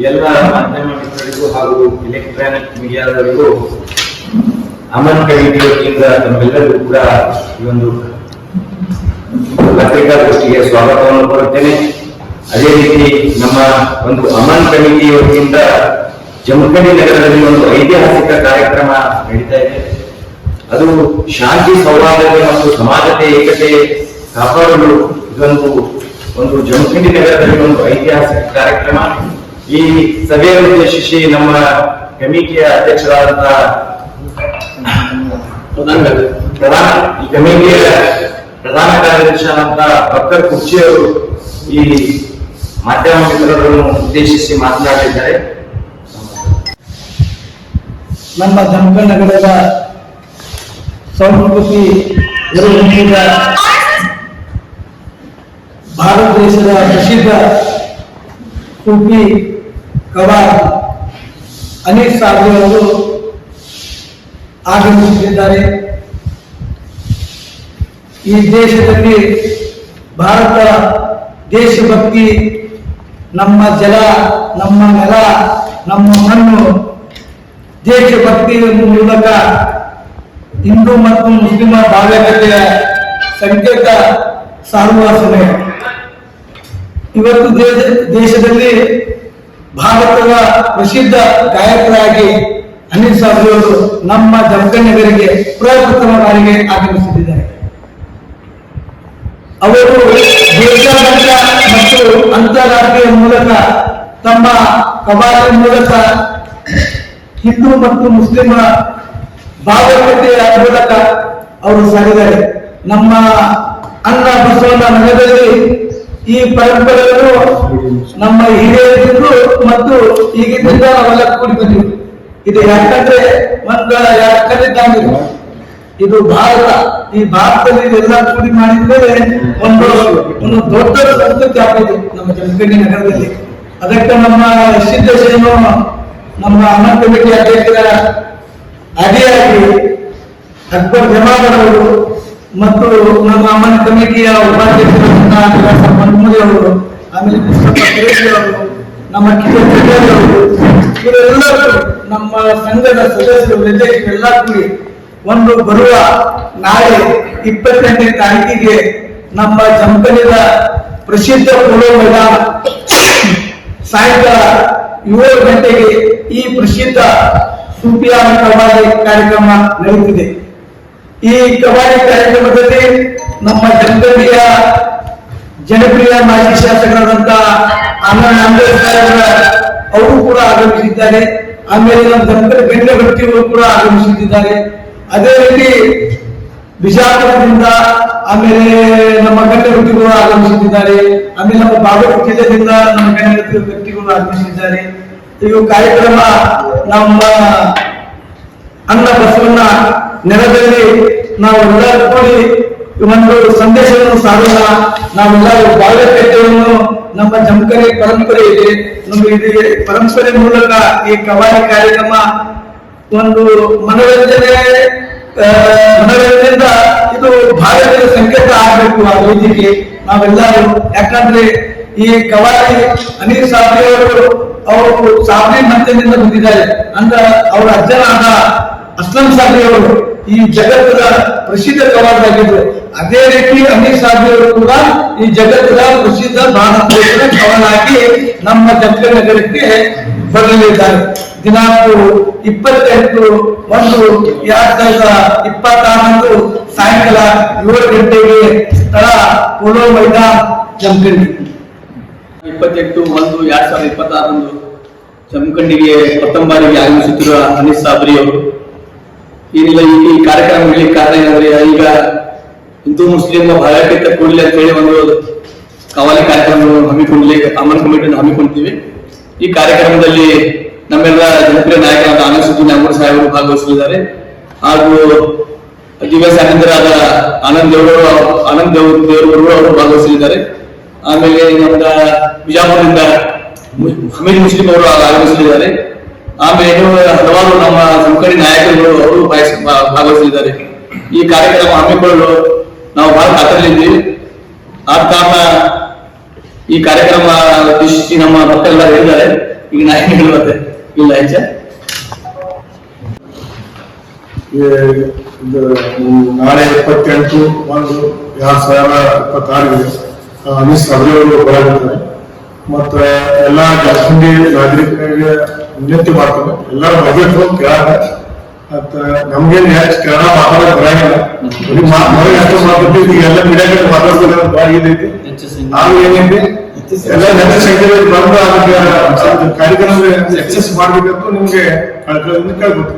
ಎಲ್ಲ ಮಾಧ್ಯಮ ಮಿತ್ರರಿಗೂ ಹಾಗೂ ಎಲೆಕ್ಟ್ರಾನಿಕ್ ಮೀಡಿಯಾದವರಿಗೂ ಅಮನ್ ಕಮಿಟಿ ವತಿಯಿಂದ ತಮ್ಮೆಲ್ಲರಿಗೂ ಕೂಡ ಈ ಒಂದು ಪತ್ರಿಕಾಗೋಷ್ಠಿಗೆ ಸ್ವಾಗತವನ್ನು ಕೋರುತ್ತೇನೆ. ಅದೇ ರೀತಿ ನಮ್ಮ ಒಂದು ಅಮನ್ ಕಮಿಟಿ ವತಿಯಿಂದ ಜಮಖಂಡಿ ನಗರದಲ್ಲಿ ಒಂದು ಐತಿಹಾಸಿಕ ಕಾರ್ಯಕ್ರಮ ನಡೀತಾ ಇದೆ. ಅದು ಶಾಂತಿ ಸೌಹಾರ್ದತೆ ಮತ್ತು ಸಮಾಜತೆ ಏಕತೆ ಕಾಪಾಡಲು ಇದೊಂದು ಒಂದು ಜಮಖಂಡಿ ನಗರದಲ್ಲಿ ಒಂದು ಐತಿಹಾಸಿಕ ಕಾರ್ಯಕ್ರಮ. ಈ ಸಭೆಯನ್ನು ಉದ್ದೇಶಿಸಿ ನಮ್ಮ ಕಮಿಟಿಯ ಅಧ್ಯಕ್ಷರಾದಂತಹ ಈ ಕಮಿಟಿಯ ಪ್ರಧಾನ ಕಾರ್ಯದರ್ಶಿಯಾದಂತ ಡಾಕ್ಟರ್ ಕುರ್ಚಿ ಅವರು ಈ ಮಾಧ್ಯಮ ಮಿತ್ರರನ್ನು ಉದ್ದೇಶಿಸಿ ಮಾತನಾಡಿದ್ದಾರೆ. ನಮ್ಮ ಜಮಖಂಡಿ ನಗರದ ಸಂಸ್ಕೃತಿ ಭಾರತ ದೇಶದ ಪ್ರಸಿದ್ಧ ಸೂಫಿ ಕವಾರ್ ಅನೀಸ್ ಸಾಬಿ ಅವರು ಆಗಮಿಸುತ್ತಿದ್ದಾರೆ. ಈ ದೇಶದಲ್ಲಿ ಭಾರತ ದೇಶಭಕ್ತಿ, ನಮ್ಮ ಜಲ, ನಮ್ಮ ನೆಲ, ನಮ್ಮ ಮಣ್ಣು, ದೇಶಭಕ್ತಿ ಮೂಲಕ ಹಿಂದೂ ಮತ್ತು ಮುಸ್ಲಿಮರ ಭಾವ್ಯತೆಯ ಸಂಕೇತ ಸಾರುವ ಸಮಯ. ಇವತ್ತು ದೇಶದಲ್ಲಿ ಭಾರತದ ಪ್ರಸಿದ್ಧ ಗಾಯಕರಾಗಿ ಅನಿಲ್ ಸಾಬ್ರಿ ಅವರು ನಮ್ಮ ಜಮಖಂಡಿ ನಗರಿಗೆ ಪ್ರಪ್ರಥಮ ಬಾರಿಗೆ ಆಗಮಿಸುತ್ತಿದ್ದಾರೆ. ಅವರು ದೇಶಾದ್ಯಂತ ಮತ್ತು ಅಂತಾರಾಷ್ಟ್ರೀಯ ಮೂಲಕ ತಮ್ಮ ಕವಾಲಿ ಮೂಲಕ ಹಿಂದೂ ಮತ್ತು ಮುಸ್ಲಿಮರ ಭಾವೈಕ್ಯತೆಯ ಮೂಲಕ ಅವರು ಸಾಗಿದ್ದಾರೆ. ನಮ್ಮ ಅನ್ನ ಬಸವನ ನಗರದಲ್ಲಿ ಈ ಪರಂಪರೆಯನ್ನು ನಮ್ಮ ಹಿರಿಯರಿಗೂ ಮತ್ತು ಈಗಿನಿಂದ ನಾವೆಲ್ಲ ಕೂಡಿ ಬಂದಿವಿ. ಇದು ಯಾಕಂದ್ರೆ ಇದು ಭಾರತ, ಈ ಭಾರತದಲ್ಲಿ ಇದೆಲ್ಲ ಕೂಡಿ ಮಾಡಿದ್ಮೇಲೆ ಒಂದು ದೊಡ್ಡ ಸಂಸ್ಕೃತಿ ಆಗೋದು ನಮ್ಮ ಜಮಖಂಡಿ ನಗರದಲ್ಲಿ. ಅದಕ್ಕೆ ನಮ್ಮ ಸಿದ್ದೇಶನು ನಮ್ಮ ಅಮನ್ ಕಮಿಟಿ ಅಧ್ಯಕ್ಷರ ಅಡಿಯಾಗಿ ಅಕ್ಬರ್ ಜಮಾದಾರ್ ಅವರು ಮತ್ತು ನಮ್ಮ ಅಮನ್ ಕಮಿಟಿಯ ಉಪಾಧ್ಯಕ್ಷರಾದಂತಹ ಮನ್ಮೂರಿ ಅವರು, ಆಮೇಲೆ ಕೃಷ್ಣಪ್ಪ ಸುರೇಶ್ ಅವರು, ನಮ್ಮ ಕಿಶೋರ್ ಅವರು, ಇವರೆಲ್ಲರೂ ನಮ್ಮ ಸಂಘದ ಸದಸ್ಯರು ಎಲ್ಲ ಕೂಡಿ ಒಂದು ಬರುವ ನಾಳೆ 28ನೇ ತಾರೀಕಿಗೆ ನಮ್ಮ ಜಮಖಂಡಿಯ ಪ್ರಸಿದ್ಧ ಪೋಲೋ ಮೈದಾನ ಸಾಯಂಕಾಲ 7 ಗಂಟೆಗೆ ಈ ಪ್ರಸಿದ್ಧ ಸೂಫಿಯಾನ ಕವಾಲಿ ಕಾರ್ಯಕ್ರಮ ನಡೆಯುತ್ತಿದೆ. ಈ ಕವಾಲಿ ಕಾರ್ಯಕ್ರಮದಲ್ಲಿ ನಮ್ಮ ಜಮಖಂಡಿಯ ಜನಪ್ರಿಯ ಮಾಜಿ ಶಾಸಕರಾದಂತಹ ಆನಂದ್ ನಾಮದೇವ್ ಅವರು ಕೂಡ ಆಗಮಿಸಿದ್ದಾರೆ. ಆಮೇಲೆ ನಮ್ಮ ಜಮಖಂಡಿ ಗಣ್ಯ ವ್ಯಕ್ತಿಗಳು ಕೂಡ ಆಗಮಿಸುತ್ತಿದ್ದಾರೆ. ಅದೇ ರೀತಿ ಬಿಜಾಪುರದಿಂದ ಆಮೇಲೆ ನಮ್ಮ ಗಣ್ಯ ವ್ಯಕ್ತಿಗಳು ಆಗಮಿಸುತ್ತಿದ್ದಾರೆ. ಆಮೇಲೆ ನಮ್ಮ ಬಾಗಲಕೋಟೆ ಜಿಲ್ಲೆಯಿಂದ ನಮ್ಮ ಗಣ್ಯ ವ್ಯಕ್ತಿಗಳು ಆಗಮಿಸಿದ್ದಾರೆ. ಇದು ಕಾರ್ಯಕ್ರಮ ನಮ್ಮ ಅನ್ನ ಬಸವಣ್ಣ ನೆಲದಲ್ಲಿ ನಾವೆಲ್ಲರೂ ಕೂಡಿ ಒಂದು ಸಂದೇಶವನ್ನು ಸಾರೋಣ. ನಾವೆಲ್ಲರೂ ಭಾವೈಕ್ಯತೆಯನ್ನು, ನಮ್ಮ ಜಮಖಂಡಿ ಪರಂಪರೆ ಇದೆ, ನಮಗೆ ಪರಂಪರೆ ಮೂಲಕ ಈ ಕವಾಲಿ ಕಾರ್ಯಕ್ರಮ ಒಂದು ಮನೋರಂಜನೆಯಿಂದ ಇದು ಭಾರತದ ಸಂಕೇತ ಆಗಬೇಕು. ಆ ರೀತಿಗೆ ನಾವೆಲ್ಲರೂ, ಯಾಕಂದ್ರೆ ಈ ಕವಾಲಿ ಅನೀಸ್ ಸಾಬ್ರಿ ಅವರು ಸಾಬ್ರಿ ಮಂತ್ರಿಯಿಂದ ಬಂದಿದ್ದಾರೆ. ಅಂದ್ರೆ ಅವರ ಅಜ್ಜನಾದ ಅಸ್ಲಂ ಸಾಬ್ರಿ ಅವರು ಈ ಜಗತ್ತದ ಪ್ರಸಿದ್ಧ ಕವಾಲಿಯಾಗಿದ್ರು. ಅದೇ ರೀತಿ ಅನೀಸ್ ಸಾಬ್ರಿ ಅವರು ಕೂಡ ಈ ಜಗತ್ತದ ಪ್ರಸಿದ್ಧ ಭಾರತ ದೇಶದ ಕವಾಲಾಗಿ ನಮ್ಮ ಜಮಖಂಡಿ ನಗರಕ್ಕೆ ಬರಲಿದ್ದಾರೆ. ದಿನಾಂಕ 28/1/2026 ಸಾಯಂಕಾಲ 7 ಗಂಟೆಗೆ ಸ್ಥಳ ಪೋಲೋ ಮೈದಾನ ಜಮಖಂಡಿ. 28/1/2026 ಜಮಖಂಡಿಗೆ ಪ್ರಥಮ ಬಾರಿಗೆ ಆಗಮಿಸುತ್ತಿರುವ ಅನೀಸ್ ಸಾಬ್ರಿ ಅವರು ಏನಿಲ್ಲ ಈ ಕಾರ್ಯಕ್ರಮಗಳಿಗೆ ಕಾರಣ ಏನಂದ್ರೆ, ಈಗ ಹಿಂದೂ ಮುಸ್ಲಿಂ ಭಾವೈಕ್ಯತೆ ಕೂಡಲಿ ಅಂತ ಹೇಳಿ ಒಂದು ಕವಾಲಿ ಕಾರ್ಯಕ್ರಮವನ್ನು ಹಮ್ಮಿಕೊಳ್ಳಲಿಕ್ಕೆ ಅಮನ್ ಕಮಿಟಿಯನ್ನು ಹಮ್ಮಿಕೊಂಡಿದ್ದೀವಿ. ಈ ಕಾರ್ಯಕ್ರಮದಲ್ಲಿ ನಮ್ಮೆಲ್ಲ ಜನಪ್ರಿಯ ನಾಯಕರಾದ ಆನಂದ್ ನಾಗೂರ್ ಸಾಹೇಬರು ಭಾಗವಹಿಸಲಿದ್ದಾರೆ. ಹಾಗೂ ದಿವ್ಯ ಸಾಹಿತ್ಯರಾದ ಆನಂದ್ ದೇವರು ಅವರು ಭಾಗವಹಿಸಲಿದ್ದಾರೆ. ಆಮೇಲೆ ನಮ್ಮ ಬಿಜಾಪುರದಿಂದ ಹಮೀದ್ ಮುಸ್ಲಿಂ ಅವರು ಆಗಮಿಸಲಿದ್ದಾರೆ. ಆಮೇಲೆ ಹಲವಾರು ನಮ್ಮ ಜಮಖಂಡಿ ನಾಯಕರುಗಳು ಅವರು ಭಾಗವಹಿಸಲಿದ್ದಾರೆ. ಈ ಕಾರ್ಯಕ್ರಮ ಹಮ್ಮಿಕೊಳ್ಳಲು ನಾವು ಬಹಳ ಕಾತರಲಿದ್ದೀವಿ. ಆದ ಕಾರಣ ಈ ಕಾರ್ಯಕ್ರಮ ನಮ್ಮ ಮಕ್ಕಳೆಲ್ಲ ಹೇಳಿದ್ದಾರೆ. ಈಗ ನಾ ಏನ್ ಹೇಳುತ್ತೆ ಇಲ್ಲ ಹೆಚ್ಚ ಇದು ನಾಳೆ 28/1/2026 ಅನೀಸ್ ಸಾಬ್ರಿಯವರು ಬರಲಿದ್ದಾರೆ. ಮತ್ತು ಎಲ್ಲ ಜಾಸ್ತಿ ನಾಗರಿಕರಿಗೆ ವಿನಂತಿ ಮಾಡ್ತಾರೆ, ಎಲ್ಲರೂ ಬರ್ಬೇಕು ಕೇಳಾಗ. ಮತ್ತ ನಮ್ಗೇನ್ ಹೆಚ್ಚು ಕನ್ನಡ ಮಾತಾಡಕ್ ಬರಂಗಿಲ್ಲ, ಎಷ್ಟು ಮಾತಾಡ್ತೀವಿ ಈಗ ಎಲ್ಲ ಮೀಡಿಯಾಗಳು ಮಾತಾಡ್ತಾರೆ ಬಾರಿ ಇದೈತಿ. ಆಗ ಏನೈತಿ ಎಲ್ಲ ಹೆಚ್ಚು ಸಂಖ್ಯೆಯಲ್ಲಿ ಬಂದು ಅದಕ್ಕೆ ಕಾರ್ಯಕ್ರಮ ಸಕ್ಸಸ್ ಮಾಡ್ಬೇಕಂತ ನಿಮ್ಗೆ ಕಳ್ಕೊಳ್ಳೋದನ್ನ ಕೇಳ್ಬೇಕು.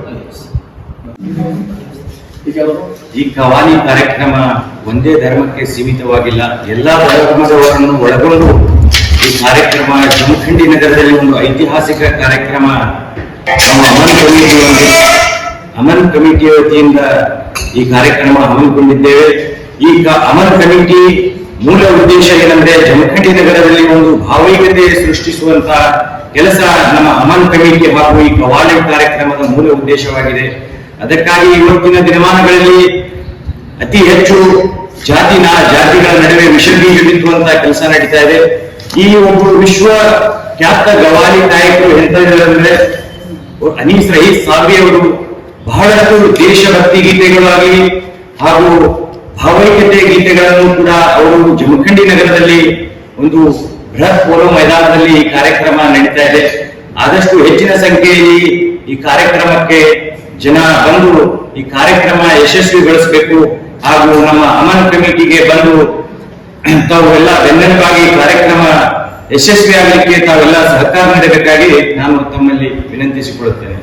ಈ ಕವಾಲಿ ಕಾರ್ಯಕ್ರಮ ಒಂದೇ ಧರ್ಮಕ್ಕೆ ಸೀಮಿತವಾಗಿಲ್ಲ, ಎಲ್ಲಾ ಧರ್ಮದವರನ್ನು ಒಳಗೊಂಡು ಈ ಕಾರ್ಯಕ್ರಮ ಜಮಖಂಡಿ ನಗರದಲ್ಲಿ ಒಂದು ಐತಿಹಾಸಿಕ ಕಾರ್ಯಕ್ರಮ ನಮ್ಮ ಅಮನ್ ಕಮಿಟಿಯ ವತಿಯಿಂದ ಈ ಕಾರ್ಯಕ್ರಮ ಹಮ್ಮಿಕೊಂಡಿದ್ದೇವೆ. ಈ ಅಮನ್ ಕಮಿಟಿ ಮೂಲ ಉದ್ದೇಶ ಏನಂದ್ರೆ ಜಮಖಂಡಿ ನಗರದಲ್ಲಿ ಒಂದು ಭಾವೈಕ್ಯತೆ ಸೃಷ್ಟಿಸುವಂತ ಕೆಲಸ ನಮ್ಮ ಅಮನ್ ಕಮಿಟಿ ಹಾಗೂ ಈ ಕವಾಲಿ ಕಾರ್ಯಕ್ರಮದ ಮೂಲ ಉದ್ದೇಶವಾಗಿದೆ. ಅದಕ್ಕಾಗಿ ಇವತ್ತಿನ ದಿನಮಾನಗಳಲ್ಲಿ ಅತಿ ಹೆಚ್ಚು ಜಾತಿಗಳ ನಡುವೆ ವಿಷಬೀಜ ಬಿತ್ತುವಂತ ಕೆಲಸ ನಡೀತಾ ಇದೆ. ಈ ಒಂದು ವಿಶ್ವ ಖ್ಯಾತ ಗವಾಲಿ ನಾಯಕರು ಹೇಳ್ತಾ ಇದ್ದಾರೆ ಅನೀಸ್ ರಹೀಸ್ ಸಾಬ್ರಿ ಅವರು ಬಹಳಷ್ಟು ದೇಶಭಕ್ತಿ ಗೀತೆಗಳಾಗಿ ಹಾಗೂ ಭಾವೈಕ್ಯತೆ ಗೀತೆಗಳನ್ನು ಕೂಡ ಅವರು ಜಮಖಂಡಿ ನಗರದಲ್ಲಿ ಒಂದು ಬೃಹತ್ ಪೋಲೋ ಮೈದಾನದಲ್ಲಿ ಈ ಕಾರ್ಯಕ್ರಮ ನಡೀತಾ ಇದೆ. ಆದಷ್ಟು ಹೆಚ್ಚಿನ ಸಂಖ್ಯೆಯಲ್ಲಿ ಈ ಕಾರ್ಯಕ್ರಮಕ್ಕೆ ಜನ ಬಂದು ಈ ಕಾರ್ಯಕ್ರಮ ಯಶಸ್ವಿಗೊಳಿಸಬೇಕು ಹಾಗೂ ನಮ್ಮ ಅಮನ್ ಕಮಿಟಿಗೆ ಬಂದು ತಾವೆಲ್ಲ ಬೆನ್ನೆಲುಬಾಗಿ ಕಾರ್ಯಕ್ರಮ ಯಶಸ್ವಿಯಾಗಲಿಕ್ಕೆ ತಾವೆಲ್ಲ ಸಹಕಾರ ನೀಡಬೇಕಾಗಿ ನಾನು ತಮ್ಮಲ್ಲಿ ವಿನಂತಿಸಿಕೊಳ್ಳುತ್ತೇನೆ.